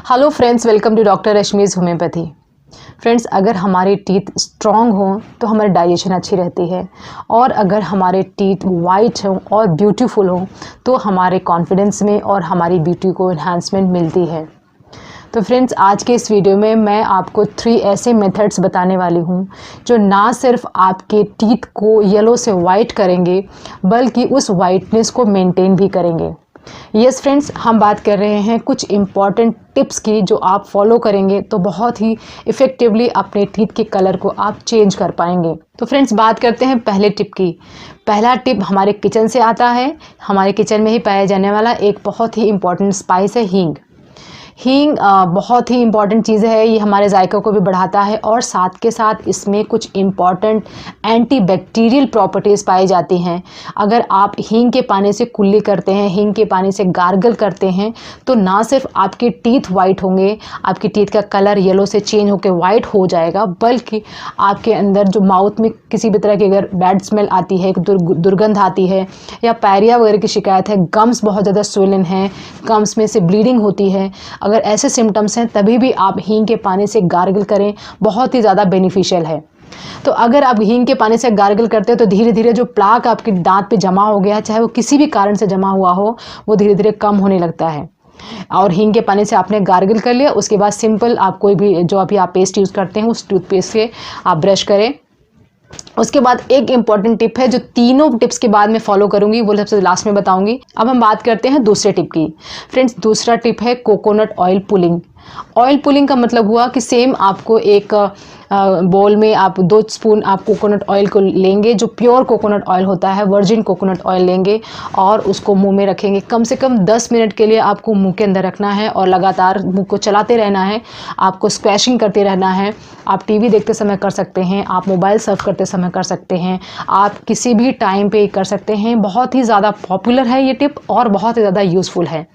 Hello friends, welcome to doctor Rashmi's homeopathy. Friends, अगर हमारे teeth strong हों तो हमारी डाइजेशन अच्छी रहती है, और अगर हमारे टीथ वाइट हों और ब्यूटीफुल हों तो हमारे कॉन्फिडेंस में और हमारी ब्यूटी को एनहांसमेंट मिलती है। तो फ्रेंड्स, आज के इस वीडियो में मैं आपको 3 ऐसे मेथड्स बताने वाली हूँ जो ना सिर्फ आपके टीथ को येलो से वाइट करेंगे बल्कि उस वाइटनेस को मेंटेन भी करेंगे। यस फ्रेंड्स, हम बात कर रहे हैं कुछ इम्पॉर्टेंट टिप्स की जो आप फॉलो करेंगे तो बहुत ही इफ़ेक्टिवली अपने टीथ के कलर को आप चेंज कर पाएंगे। तो फ्रेंड्स, बात करते हैं पहले टिप की। पहला टिप हमारे किचन से आता है। हमारे किचन में ही पाया जाने वाला एक बहुत ही इम्पॉर्टेंट स्पाइस है हींग। हींग बहुत ही इम्पॉर्टेंट चीज़ है। ये हमारे जायके को भी बढ़ाता है और साथ के साथ इसमें कुछ इम्पॉर्टेंट एंटीबैक्टीरियल प्रॉपर्टीज़ पाई जाती हैं। अगर आप हींग के पानी से कुल्ली करते हैं, हींग के पानी से गार्गल करते हैं तो ना सिर्फ आपके टीथ वाइट होंगे, आपकी टीथ का कलर येलो से चेंज होकर वाइट हो जाएगा, बल्कि आपके अंदर जो माउथ में किसी भी तरह की अगर बैड स्मेल आती है, दुर्गंध आती है या पायरिया वगैरह की शिकायत है, गम्स बहुत ज़्यादा स्वेलन है, गम्स में से ब्लीडिंग होती है, अगर ऐसे सिम्टम्स हैं तभी भी आप हींग के पानी से गार्गल करें, बहुत ही ज़्यादा बेनिफिशियल है। तो अगर आप हींग के पानी से गार्गल करते हैं तो धीरे धीरे जो प्लाक आपके दांत पे जमा हो गया, चाहे वो किसी भी कारण से जमा हुआ हो, वो धीरे धीरे कम होने लगता है। और हींग के पानी से आपने गार्गल कर लिया, उसके बाद सिंपल आप कोई भी जो अभी आप पेस्ट यूज़ करते हैं उस टूथपेस्ट से आप ब्रश करें। उसके बाद एक इम्पॉर्टेंट टिप है जो तीनों टिप्स के बाद मैं फॉलो करूंगी, वो सबसे लास्ट में बताऊंगी। अब हम बात करते हैं दूसरे टिप की। फ्रेंड्स, दूसरा टिप है coconut oil pulling. Oil pulling का मतलब हुआ कि सेम आपको एक बोल में आप 2 स्पून आप कोकोनट ऑयल को लेंगे, जो प्योर कोकोनट ऑयल होता है, वर्जिन कोकोनट ऑयल लेंगे और उसको मुंह में रखेंगे। कम से कम 10 मिनट के लिए आपको मुंह के अंदर रखना है और लगातार मुंह को चलाते रहना है। आपको स्क्वैशिंग करते रहना है। आप टीवी देखते समय कर सकते हैं, आप मोबाइल सर्फ करते समय कर सकते हैं, आप किसी भी टाइम पे कर सकते हैं। बहुत ही ज़्यादा पॉपुलर है ये टिप और बहुत ही ज़्यादा यूज़फुल है।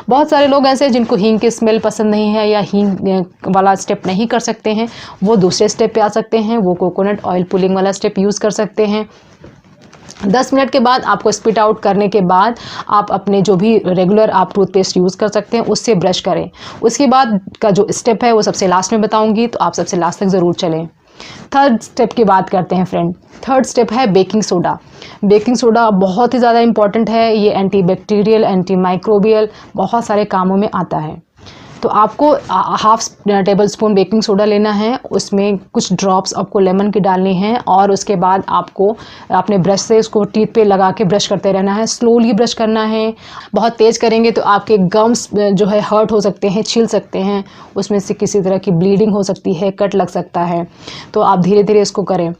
बहुत सारे लोग ऐसे हैं जिनको हींग की स्मेल पसंद नहीं है या हींग वाला स्टेप नहीं कर सकते हैं, वो दूसरे स्टेप पे आ सकते हैं, वो कोकोनट ऑयल पुलिंग वाला स्टेप यूज़ कर सकते हैं। 10 मिनट के बाद आपको स्पिट आउट करने के बाद आप अपने जो भी रेगुलर आप टूथपेस्ट यूज़ कर सकते हैं उससे ब्रश करें। उसके बाद का जो स्टेप है वो सबसे लास्ट में बताऊंगी, तो आप सबसे लास्ट तक ज़रूर चलें। थर्ड स्टेप की बात करते हैं फ्रेंड। थर्ड स्टेप है बेकिंग सोडा। बेकिंग सोडा बहुत ही ज़्यादा इम्पॉर्टेंट है। ये एंटीबैक्टीरियल, एंटी माइक्रोबियल बहुत सारे कामों में आता है। तो आपको half table spoon baking soda लेना है, उसमें कुछ ड्रॉप्स आपको लेमन की डालनी है और उसके बाद आपको अपने ब्रश से उसको टीथ पे लगा के ब्रश करते रहना है। स्लोली ब्रश करना है। बहुत तेज़ करेंगे तो आपके गम्स जो है हर्ट हो सकते हैं, छिल सकते हैं, उसमें से किसी तरह की ब्लीडिंग हो सकती है, कट लग सकता है। तो आप धीरे धीरे इसको करें।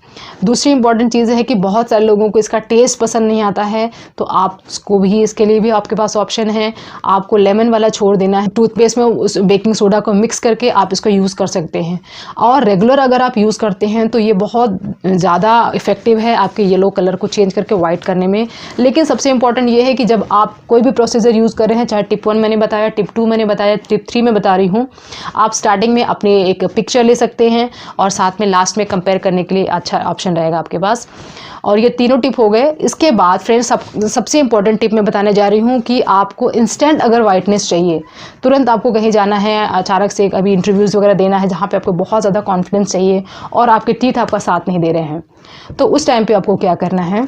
दूसरी इंपॉर्टेंट चीज़ है कि बहुत सारे लोगों को इसका टेस्ट पसंद नहीं आता है, तो आपको भी इसके लिए भी आपके पास ऑप्शन है। आपको लेमन वाला छोड़ देना है। टूथपेस्ट में उस बेकिंग सोडा को मिक्स करके आप इसको यूज़ कर सकते हैं और रेगुलर अगर आप यूज़ करते हैं तो ये बहुत ज़्यादा इफ़ेक्टिव है आपके येलो कलर को चेंज करके वाइट करने में। लेकिन सबसे इम्पॉर्टेंट ये है कि जब आप कोई भी प्रोसीजर यूज़ कर रहे हैं, चाहे टिप 1 मैंने बताया, टिप 2 मैंने बताया, टिप 3 में बता रही हूँ, आप स्टार्टिंग में अपने एक पिक्चर ले सकते हैं और साथ में लास्ट में कंपेयर करने के लिए अच्छा ऑप्शन रहेगा आपके पास। और ये तीनों टिप हो गए। इसके बाद फ्रेंड्स, सबसे इंपॉर्टेंट टिप मैं बताने जा रही हूँ कि आपको इंस्टेंट अगर वाइटनेस चाहिए, तुरंत आपको कहीं जाना है, अचानक से अभी इंटरव्यूज़ वगैरह देना है जहाँ पे आपको बहुत ज़्यादा कॉन्फिडेंस चाहिए और आपके टीथ आपका साथ नहीं दे रहे हैं, तो उस टाइम पे आपको क्या करना है?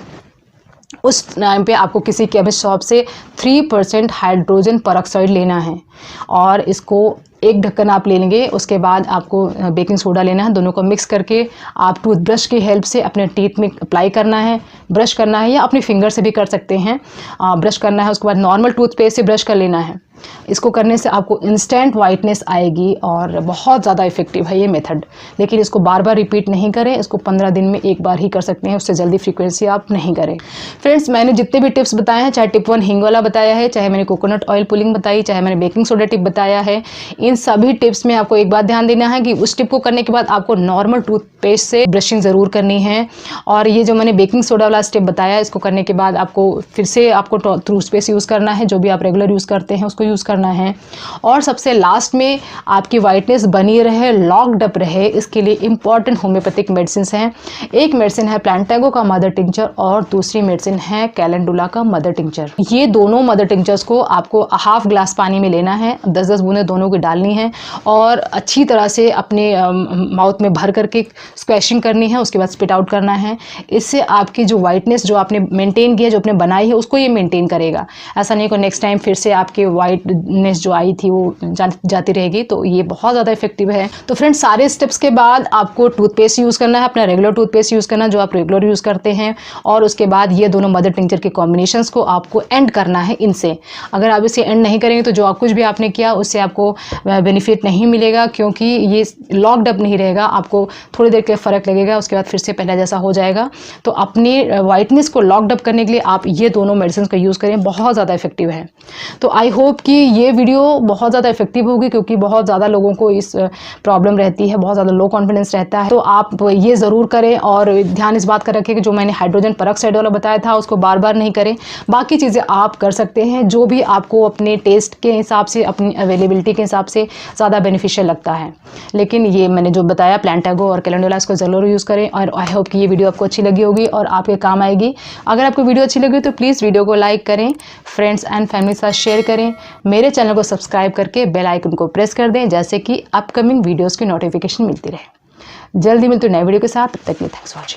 उस टाइम पे आपको किसी केमिस्ट शॉप से 3% हाइड्रोजन परऑक्साइड लेना है और इसको एक ढक्कन आप ले लेंगे। उसके बाद आपको बेकिंग सोडा लेना है, दोनों को मिक्स करके आप टूथब्रश की हेल्प से अपने टीथ में अप्लाई करना है, ब्रश करना है या अपनी फिंगर से भी कर सकते हैं। ब्रश करना है, उसके बाद नॉर्मल टूथपेस्ट से ब्रश कर लेना है। इसको करने से आपको इंस्टेंट वाइटनेस आएगी और बहुत ज़्यादा इफेक्टिव है ये मेथड। लेकिन इसको बार बार रिपीट नहीं करें, इसको 15 दिन में एक बार ही कर सकते हैं, उससे जल्दी फ्रीक्वेंसी आप नहीं करें। फ्रेंड्स, मैंने जितने भी टिप्स बताए हैं, चाहे टिप 1 हींग वाला बताया है, चाहे मैंने कोकोनट ऑयल पुलिंग बताई, चाहे मैंने बेकिंग सोडा टिप बताया है, इन सभी टिप्स में आपको एक बात ध्यान देना है कि उस टिप को करने के बाद आपको नॉर्मल टूथपेस्ट से ब्रशिंग ज़रूर करनी है। और ये जो मैंने बेकिंग सोडा वाला स्टेप बताया, इसको करने के बाद आपको फिर से आपको टूथपेस्ट यूज़ करना है, जो भी आप रेगुलर यूज़ करते हैं उसको यूज़ करना है। और सबसे लास्ट में आपकी वाइटनेस बनी रहे, लॉक्ड अप रहे, इसके लिए इंपॉर्टेंट होम्योपैथिक मेडिसिन हैं। एक मेडिसिन है प्लांटागो का मदर टिंचर और दूसरी मेडिसिन है कैलेंडुला का मदर टिंचर। ये दोनों मदर टिंचर्स को आपको हाफ ग्लास पानी में लेना है, 10-10 बूंदें दोनों की डालनी है और अच्छी तरह से अपने माउथ में भर करके स्क्वैशिंग करनी है, उसके बाद स्पिट आउट करना है। इससे आपकी जो वाइटनेस जो आपने मेंटेन की है, जो आपने बनाई है, उसको ये मेंटेन करेगा। ऐसा नहीं कि नेक्स्ट टाइम फिर से आपकी वाइटनेस जो आई थी वो जाती रहेगी। तो ये बहुत ज़्यादा इफेक्टिव है। तो फ्रेंड्स, सारे स्टेप्स के बाद आपको टूथपेस्ट यूज़ करना है, अपना रेगुलर टूथपेस्ट यूज़ करना जो आप रेगुलर यूज़ करते हैं, और उसके बाद ये दोनों मदर टिंचर के कॉम्बिनेशंस को आपको एंड करना है इनसे। अगर आप इसे एंड नहीं करेंगे तो जो कुछ भी आपने किया उससे आपको बेनिफिट नहीं मिलेगा, क्योंकि ये लॉक्ड अप नहीं रहेगा। आपको थोड़ी देर के फ़र्क लगेगा, उसके बाद फिर से पहले जैसा हो जाएगा। तो अपनी वाइटनेस को लॉक्ड अप करने के लिए आप ये दोनों मेडिसिन का यूज़ करें, बहुत ज़्यादा इफेक्टिव है। तो आई होप कि ये वीडियो बहुत ज़्यादा इफेक्टिव होगी, क्योंकि बहुत ज़्यादा लोगों को इस प्रॉब्लम रहती है, बहुत ज़्यादा लो कॉन्फिडेंस रहता है। तो आप ये ज़रूर करें और ध्यान इस बात का रखें कि जो मैंने हाइड्रोजन पेरोक्साइड वाला बताया था उसको बार बार नहीं करें। बाकी चीज़ें आप कर सकते हैं जो भी आपको अपने टेस्ट के हिसाब से, अपनी अवेलेबिलिटी के हिसाब से ज़्यादा बेनिफिशियल लगता है। लेकिन ये मैंने जो बताया प्लांटागो और कैलेंडुला, इसको ज़रूर यूज़ करें। और आई होप कि ये वीडियो आपको अच्छी लगी होगी और आपके काम आएगी। अगर आपको वीडियो अच्छी लगी तो प्लीज़ वीडियो को लाइक करें, फ्रेंड्स एंड फैमिली के साथ शेयर करें, मेरे चैनल को सब्सक्राइब करके बेल आइकन को प्रेस कर दें, जैसे कि अपकमिंग वीडियोज़ की नोटिफिकेशन मिलती रहे। जल्दी मिलते हैं नए वीडियो के साथ। तब तक के लिए थैंक्स फॉर वॉचिंग।